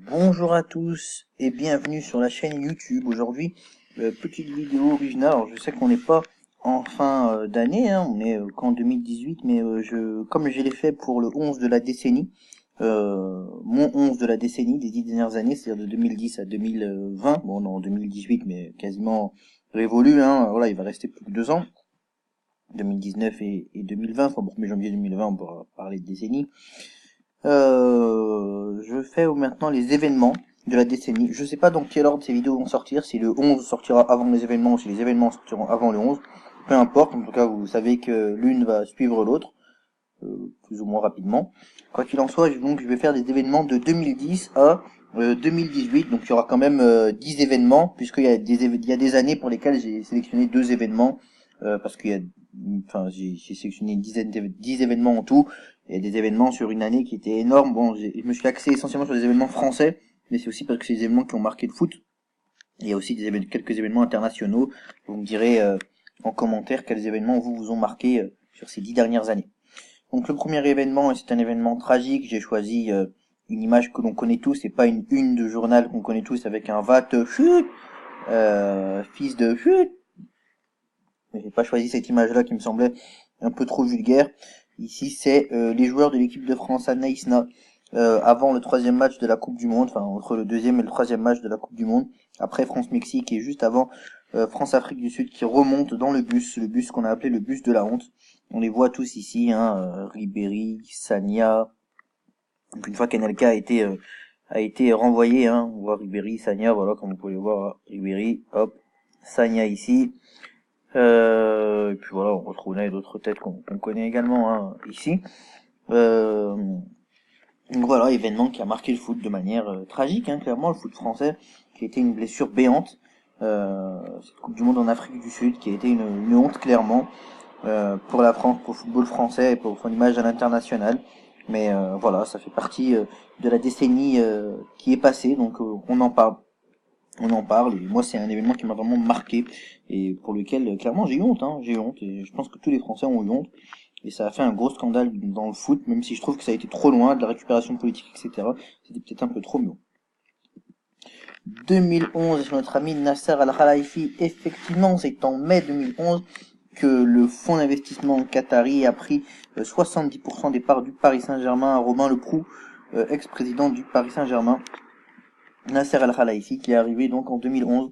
Bonjour à tous et bienvenue sur la chaîne YouTube. Aujourd'hui, petite vidéo originale. Alors je sais qu'on n'est pas en fin d'année, hein, on est qu'en 2018, mais comme je l'ai fait pour le 11 de la décennie, mon 11 de la décennie des 10 dernières années, c'est-à-dire de 2010 à 2020, bon non 2018 mais quasiment révolu, hein, voilà, il va rester plus que 2 ans, 2019 et 2020, enfin bon, 1er janvier 2020 on pourra parler de décennie. Je fais maintenant les événements de la décennie. Je sais pas dans quel ordre ces vidéos vont sortir, si le 11 sortira avant les événements ou si les événements sortiront avant le 11. Peu importe, en tout cas vous savez que l'une va suivre l'autre, plus ou moins rapidement. Quoi qu'il en soit, je vais faire des événements de 2010 à 2018, donc il y aura quand même 10 événements, puisqu'il y a il y a des années pour lesquelles j'ai sélectionné 2 événements, parce qu'il y a, enfin j'ai sélectionné une dizaine 10 événements en tout. Il y a des événements sur une année qui étaient énormes. Bon, je me suis axé essentiellement sur des événements français, mais c'est aussi parce que c'est des événements qui ont marqué le foot. Il y a aussi quelques événements internationaux. Vous me direz en commentaire quels événements vous ont marqué sur ces 10 dernières années. Donc le premier événement, et c'est un événement tragique, j'ai choisi une image que l'on connaît tous, et pas une de journal qu'on connaît tous avec un vat chut, fils de chut. J'ai pas choisi cette image-là qui me semblait un peu trop vulgaire. Ici, c'est les joueurs de l'équipe de France à Naïsna avant le troisième match de la Coupe du Monde, enfin entre le deuxième et le troisième match de la Coupe du Monde, après France-Mexique et juste avant France-Afrique du Sud qui remonte dans le bus qu'on a appelé le bus de la honte. On les voit tous ici, hein, Ribéry, Sagna. Donc une fois qu'Anelka a été renvoyé, hein, on voit Ribéry, Sagna, voilà, comme vous pouvez le voir, Ribéry, hop, Sagna ici. Et puis voilà, on retrouve là d'autres têtes qu'on connaît également, hein, ici. Donc voilà, événement qui a marqué le foot de manière tragique, hein, clairement, le foot français, qui a été une blessure béante. Cette Coupe du Monde en Afrique du Sud, qui a été une honte, clairement, pour la France, pour le football français et pour son image à l'international. Mais voilà, ça fait partie de la décennie qui est passée, donc on en parle. On en parle, et moi c'est un événement qui m'a vraiment marqué, et pour lequel clairement j'ai eu honte, hein, j'ai eu honte, et je pense que tous les Français ont eu honte. Et ça a fait un gros scandale dans le foot, même si je trouve que ça a été trop loin de la récupération politique, etc. C'était peut-être un peu trop mieux. 2011, sur notre ami Nasser Al-Khelaifi, effectivement, c'est en mai 2011 que le fonds d'investissement qatari a pris 70% des parts du Paris Saint-Germain à Romain Leproux, ex-président du Paris Saint-Germain. Nasser Al-Khelaifi, qui est arrivé donc en 2011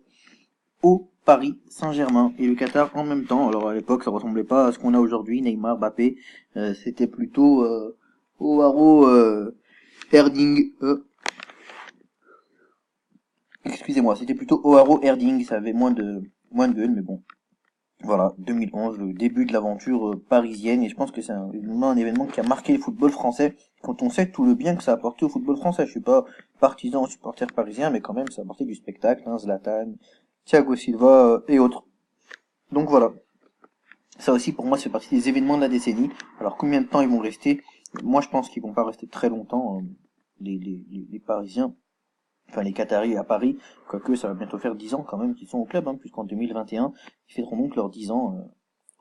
au Paris Saint-Germain et le Qatar en même temps. Alors à l'époque, ça ressemblait pas à ce qu'on a aujourd'hui, Neymar, Mbappé. C'était plutôt Oaro Erding. Excusez-moi, c'était plutôt Oaro Erding. Ça avait moins de gueule, mais bon. Voilà, 2011, le début de l'aventure parisienne, et je pense que c'est un événement qui a marqué le football français, quand on sait tout le bien que ça a apporté au football français. Je suis pas partisan ou supporter parisien, mais quand même, ça a apporté du spectacle, hein, Zlatan, Thiago Silva et autres. Donc voilà, ça aussi pour moi c'est partie des événements de la décennie. Alors combien de temps ils vont rester? Moi je pense qu'ils vont pas rester très longtemps, les Parisiens, enfin les Qataris à Paris, quoique ça va bientôt faire 10 ans quand même qu'ils sont au club, hein, puisqu'en 2021, ils fêteront donc leurs 10 ans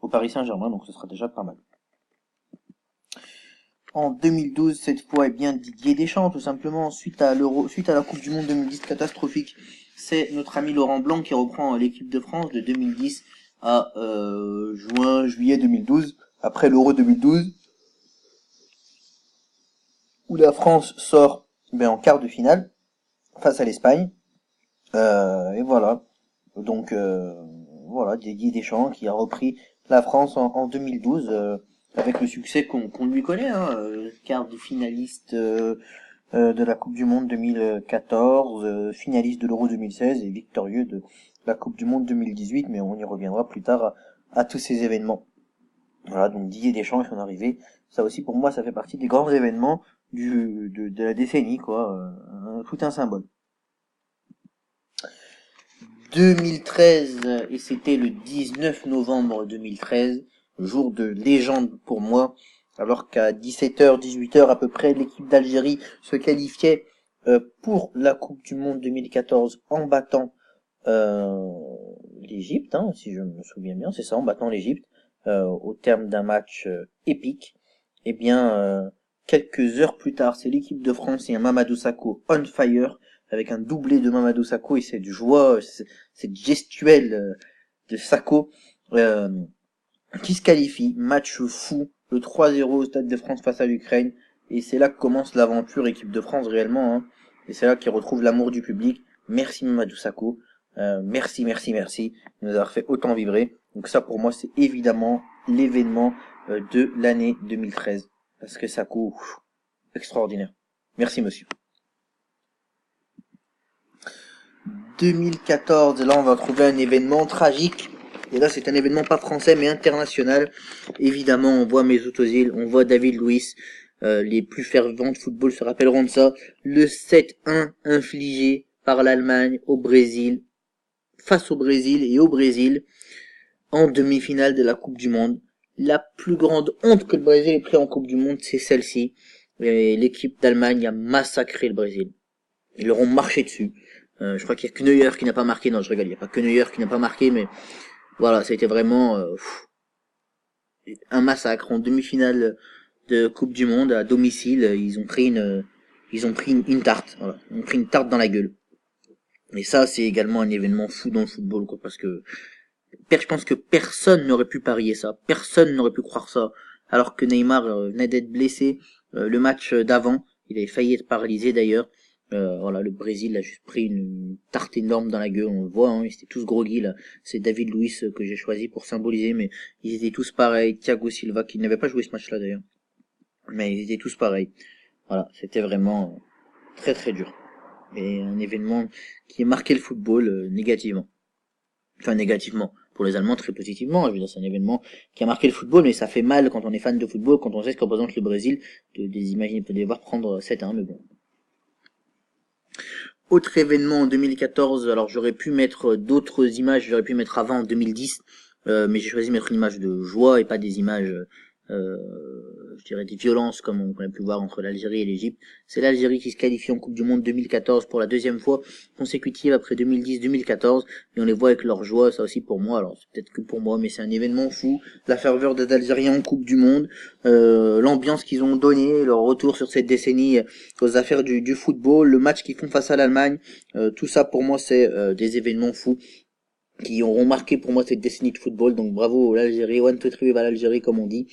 au Paris Saint-Germain, donc ce sera déjà pas mal. En 2012, cette fois, eh bien Didier Deschamps, tout simplement, suite à la Coupe du Monde 2010 catastrophique, c'est notre ami Laurent Blanc qui reprend l'équipe de France de 2010 à juillet 2012, après l'Euro 2012, où la France sort en quart de finale face à l'Espagne. Et voilà. Donc voilà, Didier Deschamps qui a repris la France en 2012 avec le succès qu'on lui connaît, hein, quart de finaliste de la Coupe du Monde 2014, finaliste de l'Euro 2016 et victorieux de la Coupe du Monde 2018, mais on y reviendra plus tard à tous ces événements. Voilà, donc Didier Deschamps et son arrivée, ça aussi pour moi ça fait partie des grands événements de la décennie, quoi, tout un symbole. 2013, et c'était le 19 novembre 2013, jour de légende pour moi, alors qu'à 17h, 18h à peu près, l'équipe d'Algérie se qualifiait pour la Coupe du Monde 2014 en battant l'Égypte, hein, si je me souviens bien, c'est ça, en battant l'Égypte, au terme d'un match épique. Eh bien, quelques heures plus tard, c'est l'équipe de France et un Mamadou Sakho on fire, avec un doublé de Mamadou Sakho et cette joie, cette gestuelle de Sakho, euh, qui se qualifie. Match fou, le 3-0 au Stade de France face à l'Ukraine. Et c'est là que commence l'aventure équipe de France réellement. Hein. Et c'est là qu'il retrouve l'amour du public. Merci Mamadou Sakho. Merci de nous avoir fait autant vibrer. Donc ça pour moi c'est évidemment l'événement de l'année 2013. Parce que Sakho, extraordinaire. Merci monsieur. 2014, là on va trouver un événement tragique. Et là c'est un événement pas français mais international. Évidemment on voit Mesut Özil, on voit David Luiz. Les plus fervents de football se rappelleront de ça. Le 7-1 infligé par l'Allemagne au Brésil, face au Brésil et au Brésil, en demi-finale de la Coupe du Monde. La plus grande honte que le Brésil ait pris en Coupe du Monde, c'est celle-ci. Et l'équipe d'Allemagne a massacré le Brésil. Ils leur ont marché dessus. Je crois qu'il y a que Neuer qui n'a pas marqué. Non, je rigole, il n'y a pas que Neuer qui n'a pas marqué, mais voilà, ça a été vraiment un massacre en demi-finale de Coupe du Monde à domicile. Ils ont pris une tarte. Voilà, ils ont pris une tarte dans la gueule. Et ça, c'est également un événement fou dans le football, quoi, parce que je pense que personne n'aurait pu parier ça, personne n'aurait pu croire ça, alors que Neymar venait d'être blessé le match d'avant, il avait failli être paralysé d'ailleurs. Voilà, le Brésil a juste pris une tarte énorme dans la gueule, on le voit, hein, ils étaient tous groggy là. C'est David Luiz que j'ai choisi pour symboliser, mais ils étaient tous pareils. Thiago Silva qui n'avait pas joué ce match-là d'ailleurs, mais ils étaient tous pareils. Voilà, c'était vraiment très très dur. Et un événement qui a marqué le football négativement. Enfin négativement. Pour les Allemands, très positivement. Je veux dire, c'est un événement qui a marqué le football, mais ça fait mal quand on est fan de football, quand on sait ce que représente le Brésil, de imaginer de devoir prendre 7-1, mais bon. Autre événement en 2014, alors j'aurais pu mettre d'autres images, j'aurais pu mettre avant en 2010, mais j'ai choisi de mettre une image de joie et pas des images, je dirais des violences comme on a pu voir entre l'Algérie et l'Égypte. C'est l'Algérie qui se qualifie en Coupe du Monde 2014 pour la deuxième fois consécutive après 2010-2014, et on les voit avec leur joie, ça aussi pour moi, alors c'est peut-être que pour moi, mais c'est un événement fou, la ferveur des Algériens en Coupe du Monde, l'ambiance qu'ils ont donnée, leur retour sur cette décennie aux affaires du football, le match qu'ils font face à l'Allemagne, tout ça pour moi c'est des événements fous qui auront marqué pour moi cette décennie de football. Donc bravo l'Algérie, one two three à l'Algérie comme on dit.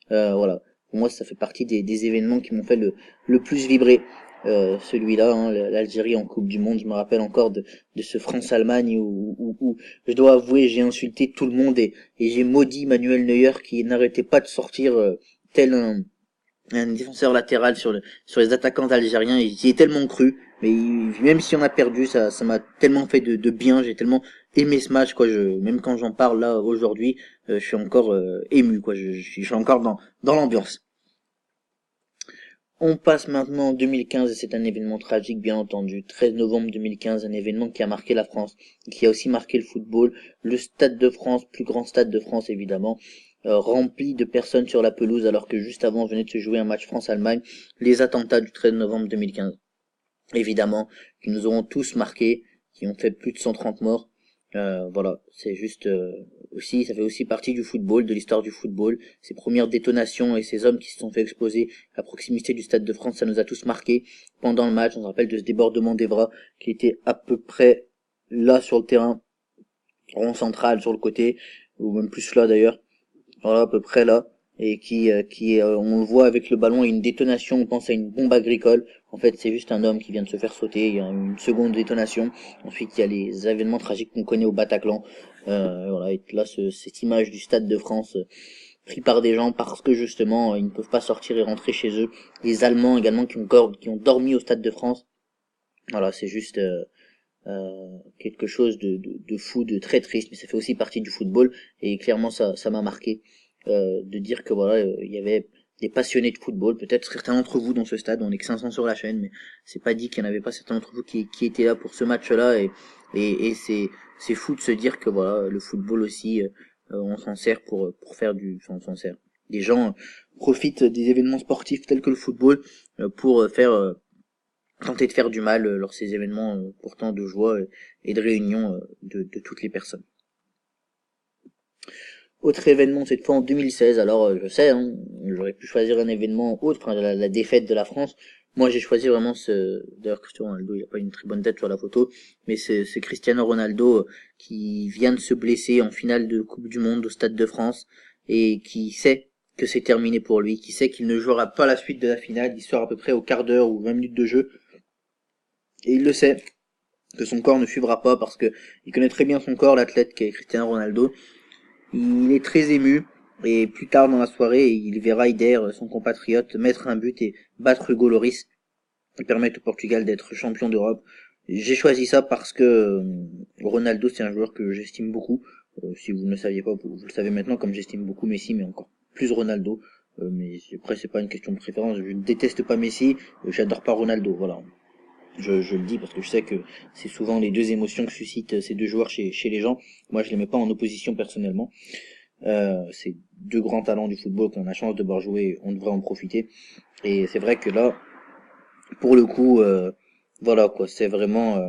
Voilà, pour moi ça fait partie des événements qui m'ont fait le plus vibrer. Celui-là, hein, l'Algérie en Coupe du Monde, je me rappelle encore de ce France-Allemagne où je dois avouer j'ai insulté tout le monde et j'ai maudit Manuel Neuer qui n'arrêtait pas de sortir tel un défenseur latéral sur les attaquants algériens, et j'y ai tellement cru, mais même si on a perdu, ça m'a tellement fait de bien, j'ai tellement aimé ce match, quoi, même quand j'en parle là aujourd'hui, je suis encore ému, quoi, je suis encore dans l'ambiance. On passe maintenant en 2015 et c'est un événement tragique bien entendu. 13 novembre 2015, un événement qui a marqué la France, qui a aussi marqué le football. Le Stade de France, plus grand stade de France évidemment, rempli de personnes sur la pelouse alors que juste avant venait de se jouer un match France-Allemagne. Les attentats du 13 novembre 2015, évidemment, qui nous auront tous marqués, qui ont fait plus de 130 morts. Voilà, c'est juste aussi, ça fait aussi partie du football, de l'histoire du football. Ces premières détonations et ces hommes qui se sont fait exploser à proximité du Stade de France, ça nous a tous marqués pendant le match. On se rappelle de ce débordement d'Evra qui était à peu près là sur le terrain, rond central sur le côté, ou même plus là d'ailleurs. Voilà, à peu près là. Et on le voit avec le ballon, il y a une détonation, on pense à une bombe agricole. En fait, c'est juste un homme qui vient de se faire sauter, il y a une seconde détonation. Ensuite, il y a les événements tragiques qu'on connaît au Bataclan. Voilà, et là, cette image du Stade de France pris par des gens parce que justement, ils ne peuvent pas sortir et rentrer chez eux. Les Allemands également qui ont dormi au Stade de France. Voilà, c'est juste quelque chose de fou, de très triste, mais ça fait aussi partie du football. Et clairement, ça m'a marqué. De dire que voilà, il y avait des passionnés de football, peut-être certains d'entre vous dans ce stade, on est que 500 sur la chaîne, mais c'est pas dit qu'il n'y en avait pas certains d'entre vous qui étaient là pour ce match-là, et c'est fou de se dire que voilà, le football aussi, on s'en sert pour faire on s'en sert. Des gens profitent des événements sportifs tels que le football pour tenter de faire du mal lors de ces événements pourtant de joie et de réunion de toutes les personnes. Autre événement, cette fois en 2016. Alors, je sais, hein, j'aurais pu choisir un événement autre, enfin, la défaite de la France. Moi, j'ai choisi vraiment d'ailleurs, Cristiano Ronaldo, il a pas une très bonne tête sur la photo, mais c'est Cristiano Ronaldo qui vient de se blesser en finale de Coupe du Monde au Stade de France et qui sait que c'est terminé pour lui, qui sait qu'il ne jouera pas la suite de la finale, il sort à peu près au quart d'heure ou 20 minutes de jeu, et il le sait, que son corps ne suivra pas parce que il connaît très bien son corps, l'athlète qui est Cristiano Ronaldo. Il est très ému et plus tard dans la soirée, il verra Ider, son compatriote, mettre un but et battre Hugo Lloris et permettre au Portugal d'être champion d'Europe. J'ai choisi ça parce que Ronaldo, c'est un joueur que j'estime beaucoup. Si vous ne le saviez pas, vous le savez maintenant, comme j'estime beaucoup Messi, mais encore plus Ronaldo. Mais après, c'est pas une question de préférence. Je ne déteste pas Messi, j'adore pas Ronaldo. Voilà. Je le dis parce que je sais que c'est souvent les deux émotions que suscitent ces deux joueurs chez les gens. Moi, je les mets pas en opposition personnellement. C'est deux grands talents du football qu'on a la chance de voir jouer, on devrait en profiter. Et c'est vrai que là, pour le coup, voilà quoi, c'est vraiment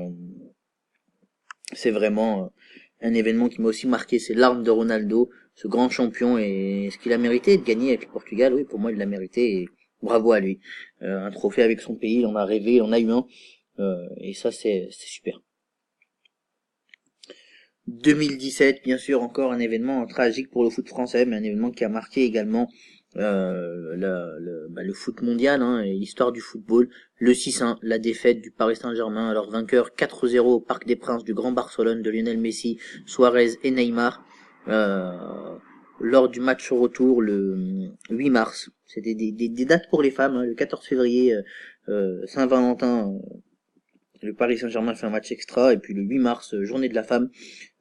un événement qui m'a aussi marqué, c'est l'arme de Ronaldo, ce grand champion, et ce qu'il a mérité de gagner avec le Portugal. Oui, pour moi, il l'a mérité, et bravo à lui. Un trophée avec son pays, il en a rêvé, il en a eu un. Et ça, c'est super. 2017, bien sûr, encore un événement tragique pour le foot français, mais un événement qui a marqué également le foot mondial, hein, et l'histoire du football. Le 6-1, la défaite du Paris Saint-Germain, alors vainqueur 4-0 au Parc des Princes du Grand Barcelone de Lionel Messi, Suarez et Neymar. Lors du match retour le 8 mars. C'était des dates pour les femmes, hein, le 14 février, Saint-Valentin, le Paris Saint-Germain fait un match extra, et puis le 8 mars, journée de la femme,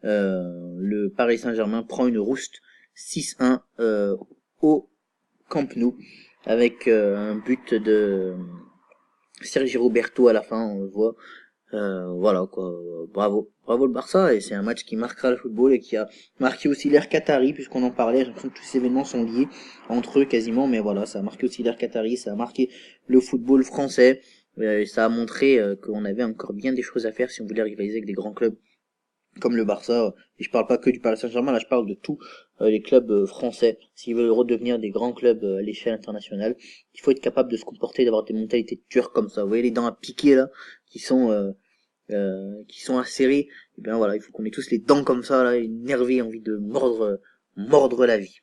le Paris Saint-Germain prend une rouste 6-1 au Camp Nou, avec un but de Sergi Roberto à la fin, on le voit. Voilà quoi, bravo le Barça, et c'est un match qui marquera le football et qui a marqué aussi l'ère Qatari, puisqu'on en parlait. J'ai l'impression que tous ces événements sont liés entre eux quasiment, mais voilà, ça a marqué aussi l'ère Qatari, ça a marqué le football français, et ça a montré qu'on avait encore bien des choses à faire si on voulait rivaliser avec des grands clubs comme le Barça. Et je parle pas que du Paris Saint-Germain, là je parle de tous les clubs français. S'ils veulent redevenir des grands clubs à l'échelle internationale, il faut être capable de se comporter, d'avoir des mentalités de tueurs comme ça. Vous voyez les dents à piquer là, qui sont acérées. Et bien voilà, il faut qu'on ait tous les dents comme ça là, énervés, envie de mordre la vie.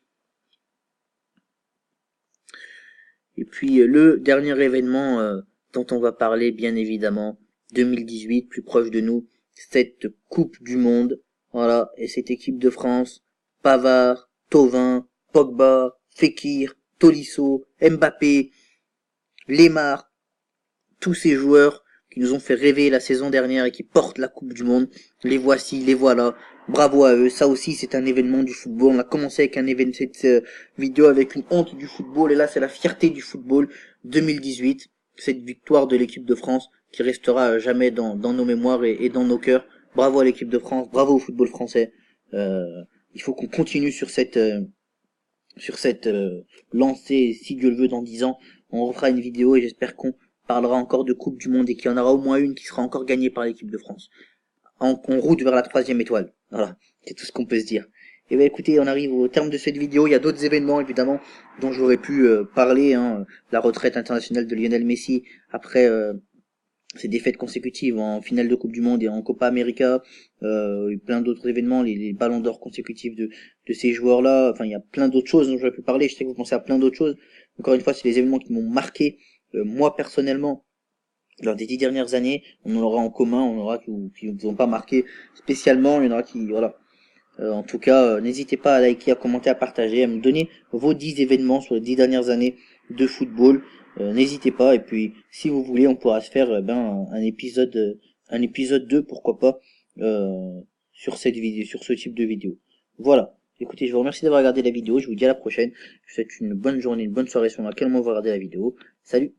Et puis le dernier événement dont on va parler, bien évidemment, 2018, plus proche de nous, cette Coupe du Monde, voilà, et cette équipe de France, Pavard, Thauvin, Pogba, Fekir, Tolisso, Mbappé, Lemar, tous ces joueurs qui nous ont fait rêver la saison dernière et qui portent la Coupe du Monde, les voici, les voilà, bravo à eux. Ça aussi c'est un événement du football. On a commencé avec un événement, cette vidéo avec une honte du football, et là c'est la fierté du football. 2018, cette victoire de l'équipe de France qui restera jamais dans nos mémoires et dans nos cœurs. Bravo à l'équipe de France, bravo au football français. Il faut qu'on continue sur cette lancée, si Dieu le veut, dans 10 ans. On refera une vidéo et j'espère qu'on parlera encore de Coupe du Monde et qu'il y en aura au moins une qui sera encore gagnée par l'équipe de France. On route vers la 3e étoile. Voilà, c'est tout ce qu'on peut se dire. Et bien écoutez, on arrive au terme de cette vidéo. Il y a d'autres événements évidemment dont j'aurais pu parler, hein. La retraite internationale de Lionel Messi après ces défaites consécutives en finale de Coupe du Monde et en Copa América, plein d'autres événements, les ballons d'or consécutifs de ces joueurs-là. Enfin, il y a plein d'autres choses dont j'aurais pu parler. Je sais que vous pensez à plein d'autres choses. Encore une fois, c'est les événements qui m'ont marqué, moi personnellement, lors des 10 dernières années. On en aura en commun, on aura qui ne vous ont pas marqué spécialement, il y en aura qui, voilà. En tout cas, n'hésitez pas à liker, à commenter, à partager, à me donner vos 10 événements sur les 10 dernières années de football. N'hésitez pas, et puis si vous voulez, on pourra se faire un épisode 2, pourquoi pas, sur cette vidéo, sur ce type de vidéo. Voilà. Écoutez, je vous remercie d'avoir regardé la vidéo, je vous dis à la prochaine. Je vous souhaite une bonne journée, une bonne soirée sur laquelle on va regarder la vidéo. Salut!